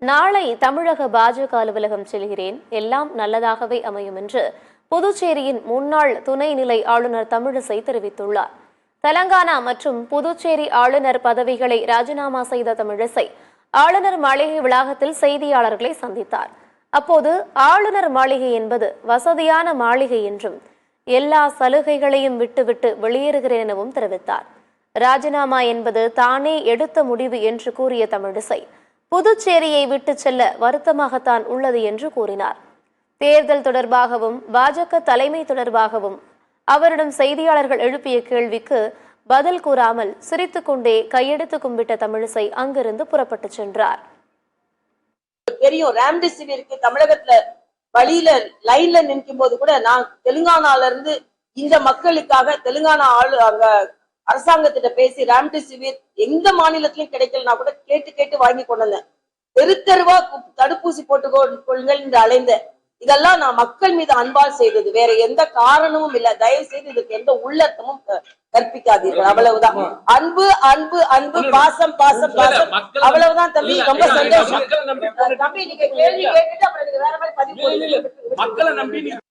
நாளை தமிழக பாஜக அலுவலகம் செல்கிறேன், எல்லாம் நல்லதாகவே அமையும் என்று புதுச்சேரியின் முன்னாள் துணைநிலை ஆளுநர் தமிழிசை தெரிவித்துள்ளார். தெலங்கானா மற்றும் புதுச்சேரி ஆளுநர் பதவிகளை ராஜினாமா செய்த தமிழிசை ஆளுநர் மாளிகை வளாகத்தில் செய்தியாளர்களை சந்தித்தார். அப்போது ஆளுநர் மாளிகை என்பது வசதியான மாளிகை என்றும் எல்லா சலுகைகளையும் விட்டுவிட்டு வெளியேறுகிறேன் எனவும் தெரிவித்தார். ராஜினாமா என்பது தானே எடுத்த முடிவு என்று கூறிய தமிழிசை புதுச்சேரியை விட்டு செல்ல வருத்தமாகத்தான் உள்ளது என்று கூறினார். தேர்தல் தொடர்பாகவும் பாஜக தலைமை தொடர்பாகவும் அவரிடம் செய்தியாளர்கள் எழுப்பிய கேள்விக்கு பதில் கூறாமல் சிரித்துக்கொண்டே கையெடுத்து கும்பிட்ட தமிழிசை அங்கிருந்து புறப்பட்டு சென்றார். தெரியும் ராம்டெசிவிருக்கு தமிழகத்துல வழியில லைன்ல நிற்கும் போது கூட நான் தெலுங்கானால இருந்து இந்த மக்களுக்காக தெலுங்கானா அங்க அரசாங்கத்திட்ட பேசி ராம்டெசிவிர் எந்த மாநிலத்திலும் கிடைக்கலனா கூட கேட்டு வாங்கி கொண்டு வந்தேன். தெரு தெருவா தடுப்பூசி போட்டுக்கொள்ளுங்கள் என்று அலைந்த இதெல்லாம் நான் மக்கள் மீது அன்பால் செய்தது, வேற எந்த காரணமும் இல்ல. தயவு செய்து இதுக்கு எந்த உள்ளர்த்தமும் கற்பிக்காதீர்கள். அவ்வளவுதான். அன்பு அன்பு அன்பு, பாசம் பாசம் பாசம், அவ்வளவுதான் தம்பி. ரொம்ப சந்தோஷம் தம்பி. நீங்க கேள்வி கேட்டுட்டு அப்புறம் வேற மாதிரி பதிவு